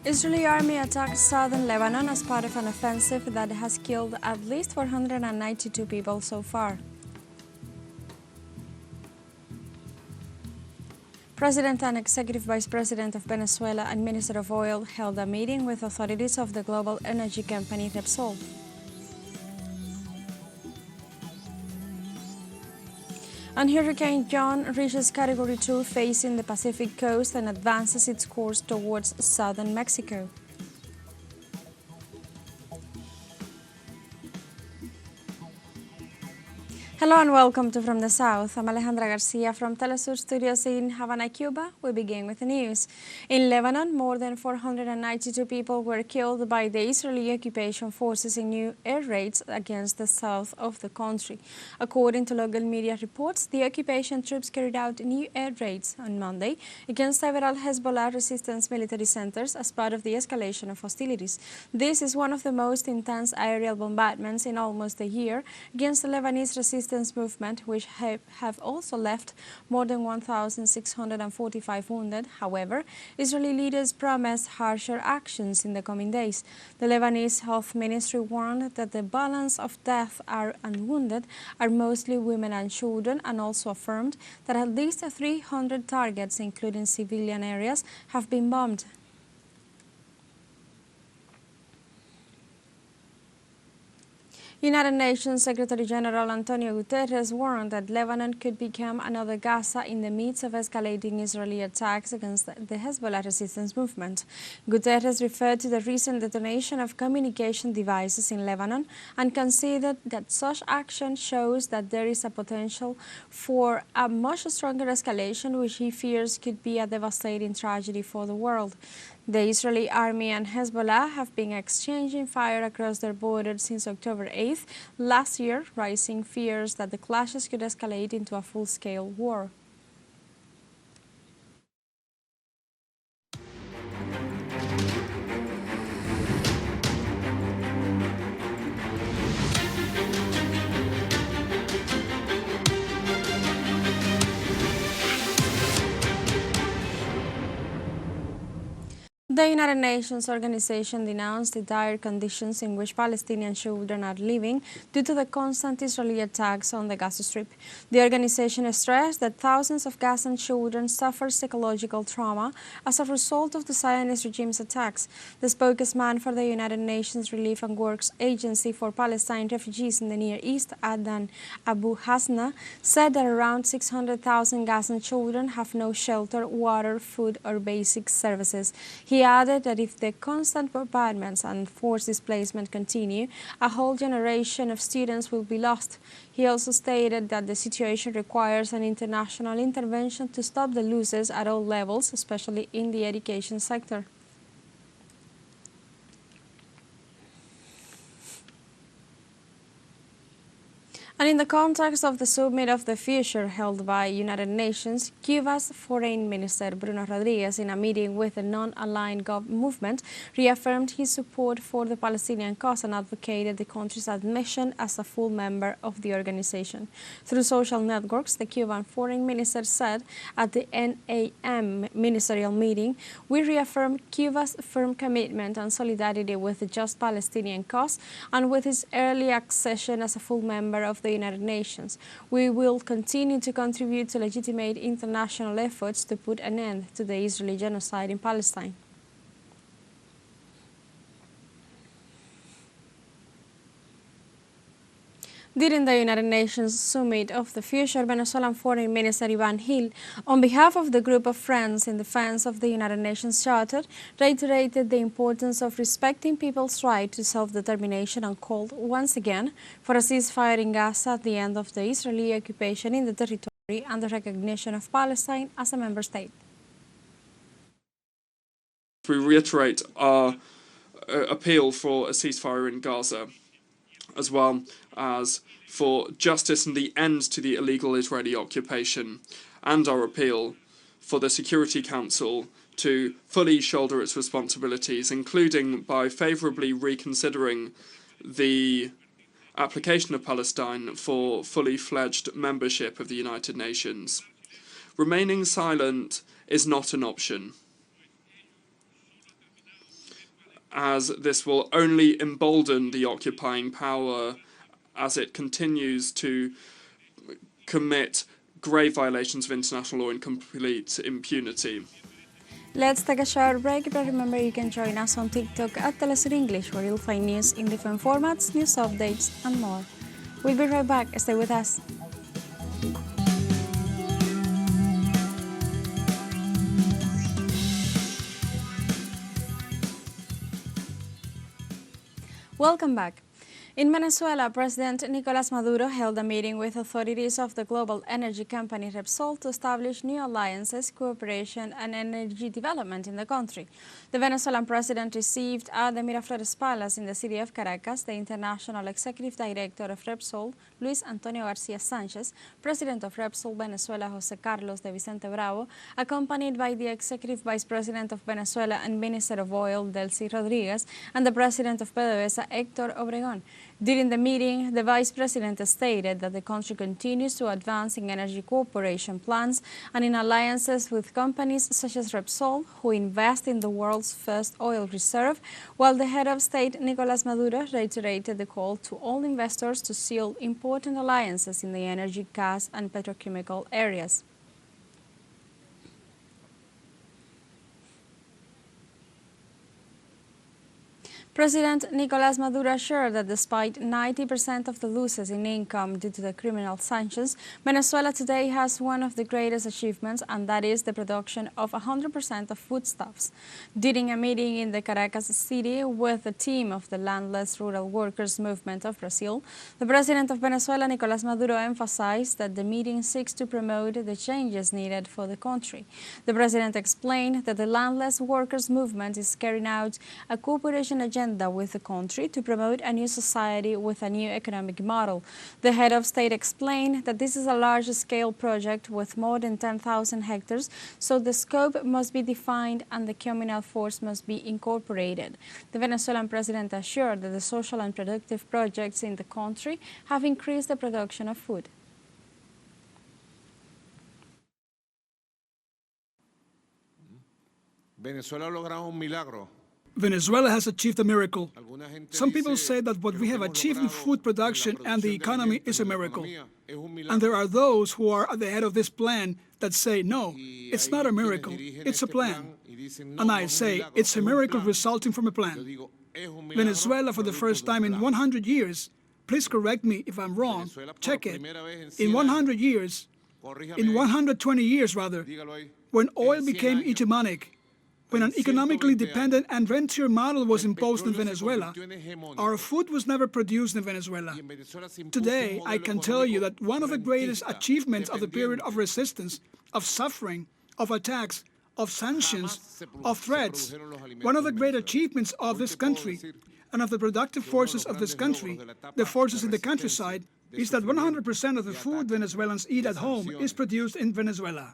Israeli army attacked southern Lebanon as part of an offensive that has killed at least 492 people so far. President and Executive Vice President of Venezuela and Minister of Oil held a meeting with authorities of the global energy company Repsol. And Hurricane John reaches Category 2, facing the Pacific coast and advances its course towards southern Mexico. Hello and welcome to From the South. I'm Alejandra Garcia from teleSUR studios in Havana, Cuba. We begin with the news. In Lebanon, more than 492 people were killed by the Israeli occupation forces in new air raids against the south of the country. According to local media reports, the occupation troops carried out new air raids on Monday against several Hezbollah resistance military centers as part of the escalation of hostilities. This is one of the most intense aerial bombardments in almost a year against the Lebanese resistance movement, which have also left more than 1,645 wounded. However, Israeli leaders promised harsher actions in the coming days. The Lebanese Health Ministry warned that the balance of death and wounded are mostly women and children, and also affirmed that at least 300 targets, including civilian areas, have been bombed. United Nations Secretary-General Antonio Guterres warned that Lebanon could become another Gaza in the midst of escalating Israeli attacks against the Hezbollah resistance movement. Guterres referred to the recent detonation of communication devices in Lebanon and considered that such action shows that there is a potential for a much stronger escalation, which he fears could be a devastating tragedy for the world. The Israeli army and Hezbollah have been exchanging fire across their border since October 8th last year, raising fears that the clashes could escalate into a full-scale war. The United Nations organization denounced the dire conditions in which Palestinian children are living due to the constant Israeli attacks on the Gaza Strip. The organization stressed that thousands of Gazan children suffer psychological trauma as a result of the Zionist regime's attacks. The spokesman for the United Nations Relief and Works Agency for Palestine Refugees in the Near East, Adnan Abu Hasna, said that around 600,000 Gazan children have no shelter, water, food, or basic services. He added that if the constant bombardments and forced displacement continue, a whole generation of students will be lost. He also stated that the situation requires an international intervention to stop the losses at all levels, especially in the education sector. And in the context of the Summit of the Future held by United Nations, Cuba's Foreign Minister Bruno Rodriguez, in a meeting with the non-aligned movement, reaffirmed his support for the Palestinian cause and advocated the country's admission as a full member of the organization. Through social networks, the Cuban Foreign Minister said at the NAM ministerial meeting, "We reaffirm Cuba's firm commitment and solidarity with the just Palestinian cause and with its early accession as a full member of the United Nations. We will continue to contribute to legitimate international efforts to put an end to the Israeli genocide in Palestine." During the United Nations Summit of the Future, Venezuelan Foreign Minister Iván Gil, on behalf of the group of friends in defense of the United Nations Charter, reiterated the importance of respecting people's right to self-determination and called once again for a ceasefire in Gaza at the end of the Israeli occupation in the territory and the recognition of Palestine as a member state. We reiterate our appeal for a ceasefire in Gaza, as well as for justice and the end to the illegal Israeli occupation, and our appeal for the Security Council to fully shoulder its responsibilities, including by favourably reconsidering the application of Palestine for fully fledged membership of the United Nations. Remaining silent is not an option. as this will only embolden the occupying power as it continues to commit grave violations of international law and complete impunity. Let's take a short break, but remember you can join us on TikTok at teleSUR English, where you'll find news in different formats, news updates, and more. We'll be right back. Stay with us. Welcome back. In Venezuela, President Nicolás Maduro held a meeting with authorities of the global energy company Repsol to establish new alliances, cooperation, and energy development in the country. The Venezuelan president received at the Miraflores Palace in the city of Caracas the international executive director of Repsol, Luis Antonio García Sánchez, president of Repsol Venezuela, José Carlos de Vicente Bravo, accompanied by the executive vice president of Venezuela and minister of oil, Delcy Rodriguez, and the president of PDVSA, Héctor Obregón. During the meeting, the Vice President stated that the country continues to advance in energy cooperation plans and in alliances with companies such as Repsol, who invest in the world's first oil reserve, while the head of state, Nicolás Maduro, reiterated the call to all investors to seal important alliances in the energy, gas, and petrochemical areas. President Nicolás Maduro assured that despite 90% of the losses in income due to the criminal sanctions, Venezuela today has one of the greatest achievements, and that is the production of 100% of foodstuffs. During a meeting in the Caracas city with the team of the Landless Rural Workers Movement of Brazil, the President of Venezuela, Nicolás Maduro, emphasized that the meeting seeks to promote the changes needed for the country. The President explained that the Landless Workers Movement is carrying out a cooperation agenda with the country to promote a new society with a new economic model. The head of state explained that this is a large-scale project with more than 10,000 hectares, so the scope must be defined and the communal force must be incorporated. The Venezuelan president assured that the social and productive projects in the country have increased the production of food. Venezuela has achieved a miracle. Some people say that what we have achieved in food production and the economy is a miracle. And there are those who are at the head of this plan that say, no, it's not a miracle, it's a plan. And I say, it's a miracle resulting from a plan. Venezuela, for the first time in 100 years, please correct me if I'm wrong, check it, in 100 years, in 120 years rather, when oil became hegemonic, when an economically dependent and rentier model was imposed in Venezuela, our food was never produced in Venezuela. Today, I can tell you that one of the greatest achievements of the period of resistance, of suffering, of attacks, of sanctions, of threats, one of the great achievements of this country and of the productive forces of this country, the forces in the countryside, is that 100% of the food Venezuelans eat at home is produced in Venezuela.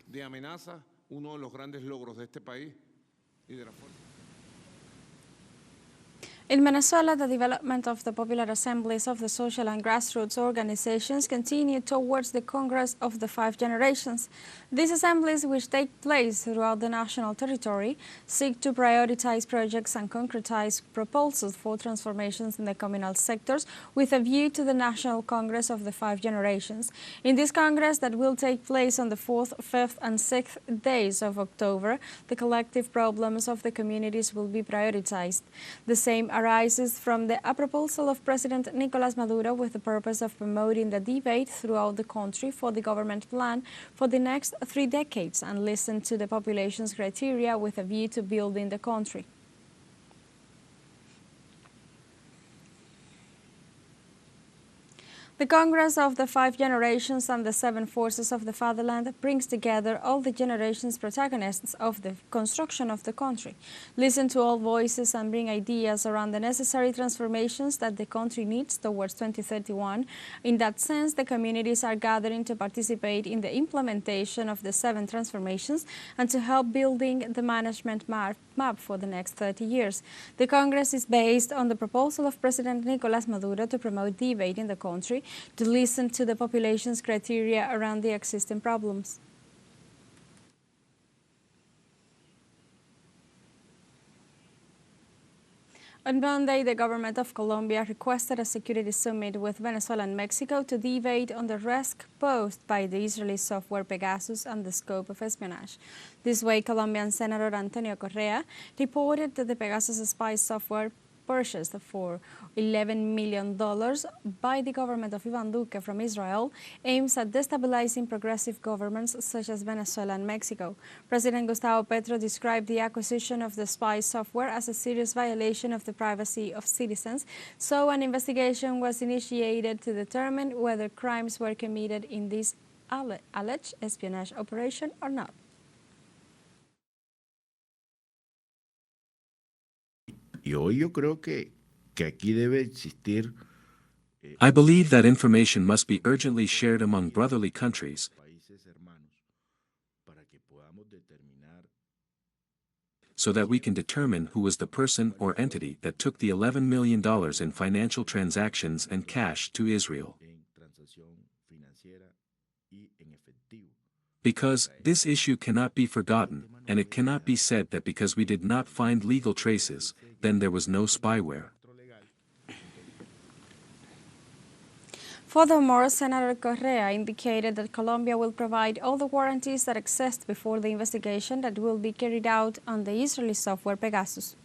In Venezuela, the development of the popular assemblies of the social and grassroots organizations continue towards the Congress of the Five Generations. These assemblies, which take place throughout the national territory, seek to prioritize projects and concretize proposals for transformations in the communal sectors with a view to the National Congress of the Five Generations. In this Congress that will take place on the 4th, 5th and 6th days of October, the collective problems of the communities will be prioritized. The same arises from a proposal of President Nicolás Maduro with the purpose of promoting the debate throughout the country for the government plan for the next 3 decades and listen to the population's criteria with a view to building the country. The Congress of the Five Generations and the Seven Forces of the Fatherland brings together all the generations protagonists of the construction of the country. Listen to all voices and bring ideas around the necessary transformations that the country needs towards 2031. In that sense, the communities are gathering to participate in the implementation of the 7 transformations and to help building the management map for the next 30 years. The Congress is based on the proposal of President Nicolás Maduro to promote debate in the country, to listen to the population's criteria around the existing problems. On Monday, the government of Colombia requested a security summit with Venezuela and Mexico to debate on the risk posed by the Israeli software Pegasus and the scope of espionage. This way, Colombian Senator Antonio Correa reported that the Pegasus spy software purchased for $11 million by the government of Iván Duque from Israel aims at destabilizing progressive governments such as Venezuela and Mexico. President Gustavo Petro described the acquisition of the spy software as a serious violation of the privacy of citizens, so an investigation was initiated to determine whether crimes were committed in this alleged espionage operation or not. Y hoy yo creo que aquí debe existir. I believe that information must be urgently shared among brotherly countries so that we can determine who was the person or entity that took the $11 million in financial transactions and cash to Israel. Because this issue cannot be forgotten, and it cannot be said that because we did not find legal traces, then there was no spyware. Furthermore, Senator Correa indicated that Colombia will provide all the warranties that exist before the investigation that will be carried out on the Israeli software Pegasus.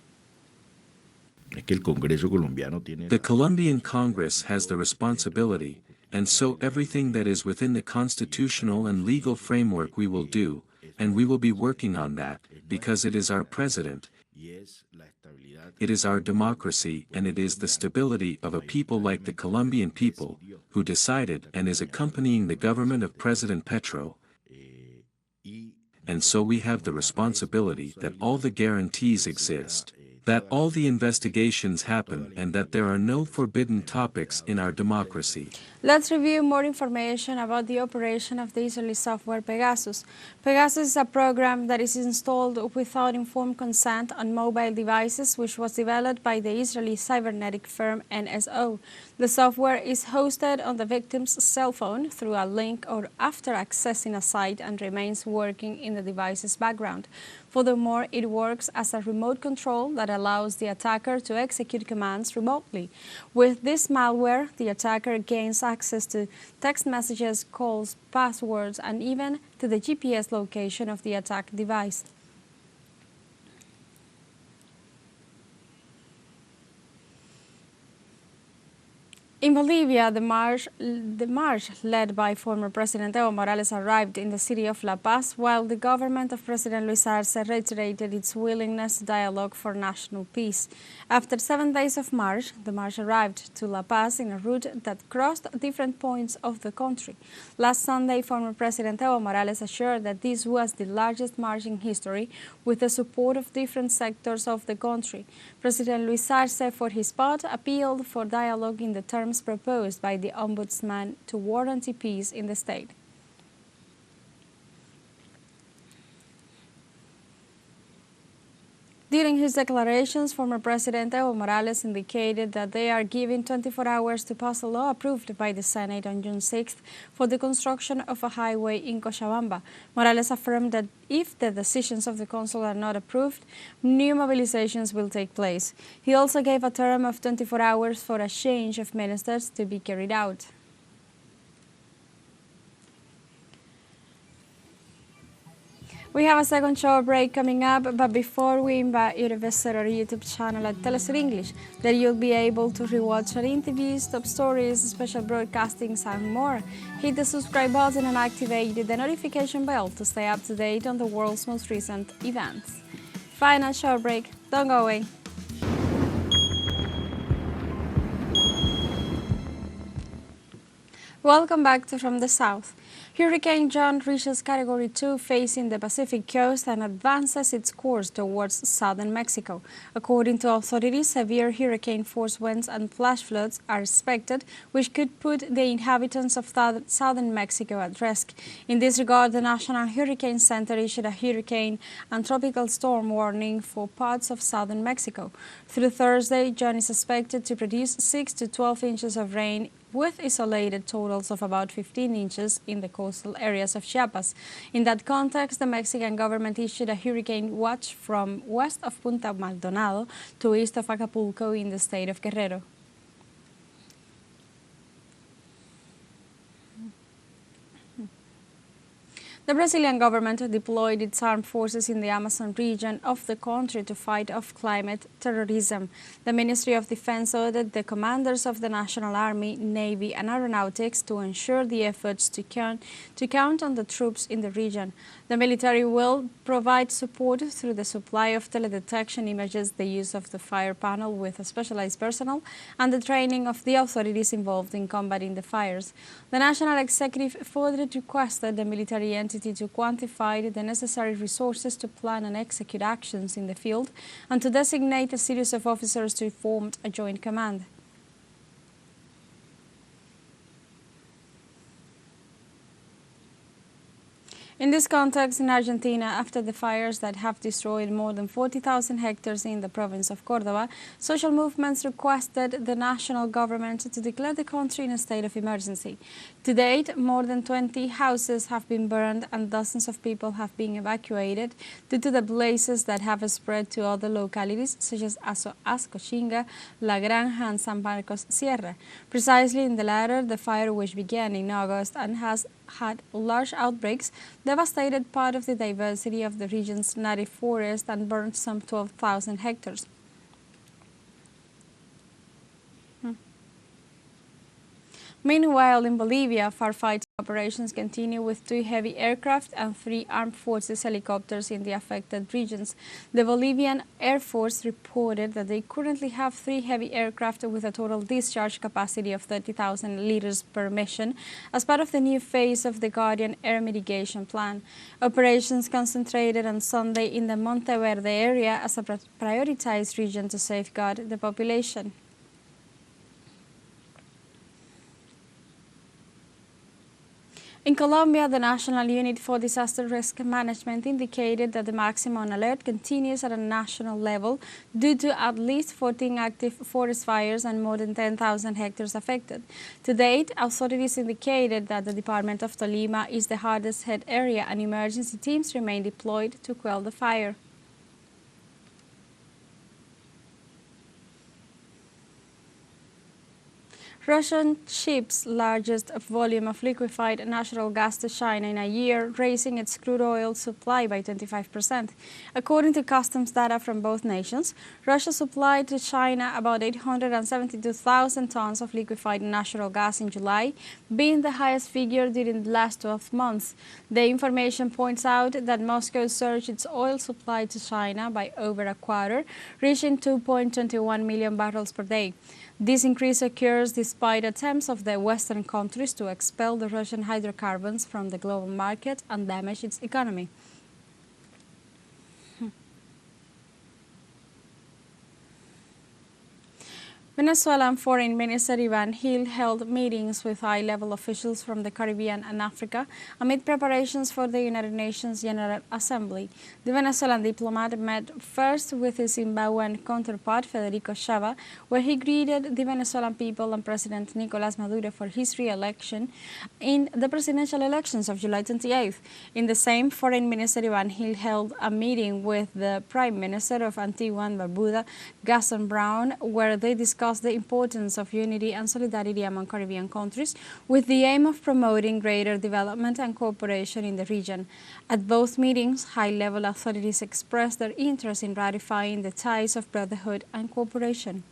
The Colombian Congress has the responsibility, and so everything that is within the constitutional and legal framework we will do, and we will be working on that, because it is our president, it is our democracy, and it is the stability of a people like the Colombian people, who decided and is accompanying the government of President Petro. And so we have the responsibility that all the guarantees exist, that all the investigations happen, and that there are no forbidden topics in our democracy. Let's review more information about the operation of the Israeli software Pegasus. Pegasus is a program that is installed without informed consent on mobile devices, which was developed by the Israeli cybernetic firm NSO. The software is hosted on the victim's cell phone through a link or after accessing a site and remains working in the device's background. Furthermore, it works as a remote control that allows the attacker to execute commands remotely. With this malware, the attacker gains access to text messages, calls, passwords, and even to the GPS location of the attacked device. In Bolivia, the march led by former President Evo Morales arrived in the city of La Paz, while the government of President Luis Arce reiterated its willingness to dialogue for national peace. After 7 days of march, the march arrived to La Paz in a route that crossed different points of the country. Last Sunday, former President Evo Morales assured that this was the largest march in history, with the support of different sectors of the country. President Luis Arce, for his part, appealed for dialogue in the terms proposed by the Ombudsman to guarantee peace in the state. During his declarations, former President Evo Morales indicated that they are giving 24 hours to pass a law approved by the Senate on June 6th for the construction of a highway in Cochabamba. Morales affirmed that if the decisions of the Council are not approved, new mobilizations will take place. He also gave a term of 24 hours for a change of ministers to be carried out. We have a second show break coming up, but before we invite you to visit our YouTube channel at teleSUR English, there you'll be able to rewatch our interviews, top stories, special broadcastings, and more. Hit the subscribe button and activate the notification bell to stay up to date on the world's most recent events. Final show break. Don't go away. Welcome back to From the South. Hurricane John reaches Category 2 facing the Pacific coast and advances its course towards southern Mexico. According to authorities, severe hurricane-force winds and flash floods are expected, which could put the inhabitants of southern Mexico at risk. In this regard, the National Hurricane Center issued a hurricane and tropical storm warning for parts of southern Mexico. Through Thursday, John is expected to produce 6 to 12 inches of rain with isolated totals of about 15 inches in the coastal areas of Chiapas. In that context, the Mexican government issued a hurricane watch from west of Punta Maldonado to east of Acapulco in the state of Guerrero. The Brazilian government deployed its armed forces in the Amazon region of the country to fight off climate terrorism. The Ministry of Defense ordered the commanders of the National Army, Navy and Aeronautics to ensure the efforts to count on the troops in the region. The military will provide support through the supply of teledetection images, the use of the fire panel with specialized personnel, and the training of the authorities involved in combating the fires. The National Executive further requested the military entity to quantify the necessary resources to plan and execute actions in the field and to designate a series of officers to form a joint command. In this context, in Argentina, after the fires that have destroyed more than 40,000 hectares in the province of Córdoba, social movements requested the national government to declare the country in a state of emergency. To date, more than 20 houses have been burned and dozens of people have been evacuated due to the blazes that have spread to other localities such as Ascochinga, La Granja and San Marcos Sierra. Precisely in the latter, the fire, which began in August and has had large outbreaks, devastated part of the diversity of the region's native forest and burned some 12,000 hectares. Meanwhile, in Bolivia, firefighting operations continue with 2 heavy aircraft and 3 armed forces helicopters in the affected regions. The Bolivian Air Force reported that they currently have 3 heavy aircraft with a total discharge capacity of 30,000 liters per mission as part of the new phase of the Guardian Air Mitigation Plan. Operations concentrated on Sunday in the Monteverde area as a prioritized region to safeguard the population. In Colombia, the National Unit for Disaster Risk Management indicated that the maximum alert continues at a national level due to at least 14 active forest fires and more than 10,000 hectares affected. To date, authorities indicated that the department of Tolima is the hardest hit area and emergency teams remain deployed to quell the fire. Russian ships' largest volume of liquefied natural gas to China in a year, raising its crude oil supply by 25%. According to customs data from both nations, Russia supplied to China about 872,000 tons of liquefied natural gas in July, being the highest figure during the last 12 months. The information points out that Moscow surged its oil supply to China by over a quarter, reaching 2.21 million barrels per day. This increase occurs despite attempts of the Western countries to expel the Russian hydrocarbons from the global market and damage its economy. Venezuelan Foreign Minister Iván Gil held meetings with high-level officials from the Caribbean and Africa amid preparations for the United Nations General Assembly. The Venezuelan diplomat met first with his Zimbabwean counterpart, Federico Chava, where he greeted the Venezuelan people and President Nicolás Maduro for his re-election in the presidential elections of July 28th. In the same, Foreign Minister Iván Gil held a meeting with the Prime Minister of Antigua and Barbuda, Gaston Brown, where they discussed the importance of unity and solidarity among Caribbean countries with the aim of promoting greater development and cooperation in the region. At both meetings, high-level authorities expressed their interest in ratifying the ties of brotherhood and cooperation.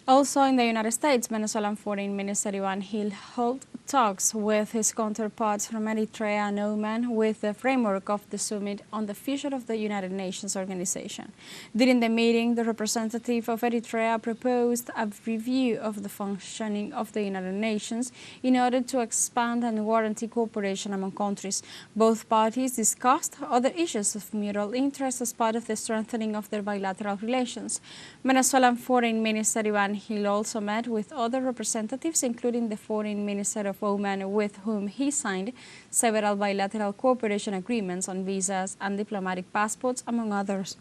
Also in the United States, Venezuelan Foreign Minister Iván Gil held talks with his counterparts from Eritrea and Oman with the framework of the summit on the future of the United Nations organization. During the meeting, the representative of Eritrea proposed a review of the functioning of the United Nations in order to expand and guarantee cooperation among countries. Both parties discussed other issues of mutual interest as part of the strengthening of their bilateral relations. Venezuelan Foreign Minister Iván Gil also met with other representatives, including the Foreign Minister of Oman, with whom he signed several bilateral cooperation agreements on visas and diplomatic passports, among others.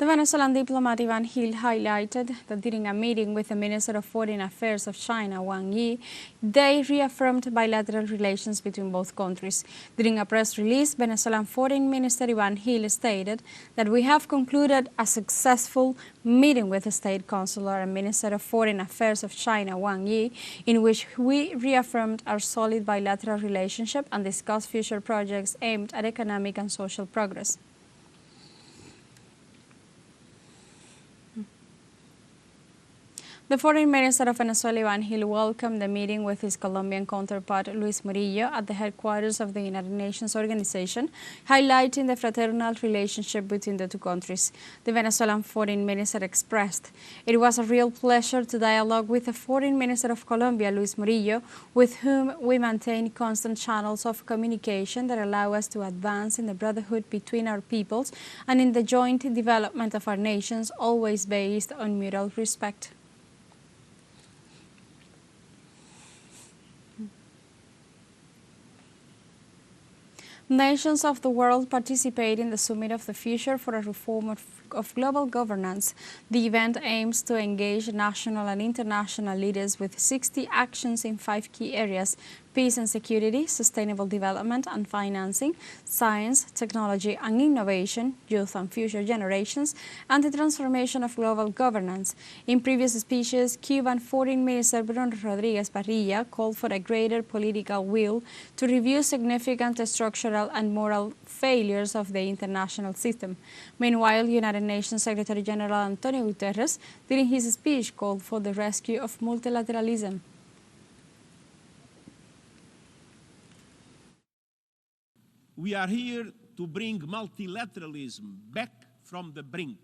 The Venezuelan diplomat Ivan Gil highlighted that during a meeting with the Minister of Foreign Affairs of China, Wang Yi, they reaffirmed bilateral relations between both countries. During a press release, Venezuelan Foreign Minister Ivan Gil stated that we have concluded a successful meeting with the State Consular and Minister of Foreign Affairs of China, Wang Yi, in which we reaffirmed our solid bilateral relationship and discussed future projects aimed at economic and social progress. The Foreign Minister of Venezuela, Ivan Gil, welcomed the meeting with his Colombian counterpart, Luis Murillo, at the headquarters of the United Nations Organization, highlighting the fraternal relationship between the two countries. The Venezuelan Foreign Minister expressed, "It was a real pleasure to dialogue with the Foreign Minister of Colombia, Luis Murillo, with whom we maintain constant channels of communication that allow us to advance in the brotherhood between our peoples and in the joint development of our nations, always based on mutual respect." Nations of the world participate in the Summit of the Future for a Reform of Global Governance. The event aims to engage national and international leaders with 60 actions in 5 key areas: peace and security, sustainable development and financing, science, technology and innovation, youth and future generations, and the transformation of global governance. In previous speeches, Cuban Foreign Minister Bruno Rodriguez Parrilla called for a greater political will to review significant structural and moral failures of the international system. Meanwhile, United Nations Secretary General Antonio Guterres, during his speech, called for the rescue of multilateralism. We are here to bring multilateralism back from the brink.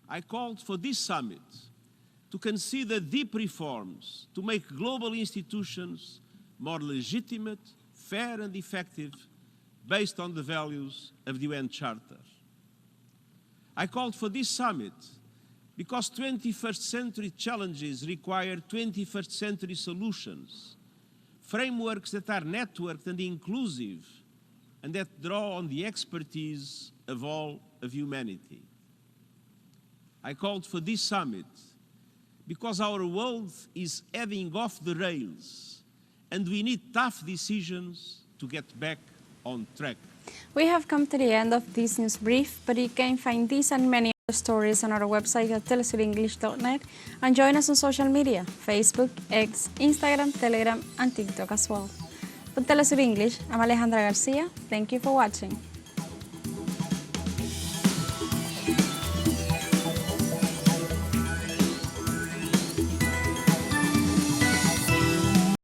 I called for this summit to consider deep reforms to make global institutions more legitimate, fair and effective, based on the values of the UN Charter. I called for this summit because 21st century challenges require 21st century solutions, frameworks that are networked and inclusive, and that draw on the expertise of all of humanity. I called for this summit because our world is heading off the rails, and we need tough decisions to get back on track. We have come to the end of this news brief, but you can find these and many other stories on our website at telesurenglish.net, and join us on social media: Facebook, X, Instagram, Telegram, and TikTok as well. For Telesur English, I'm Alejandra Garcia. Thank you for watching.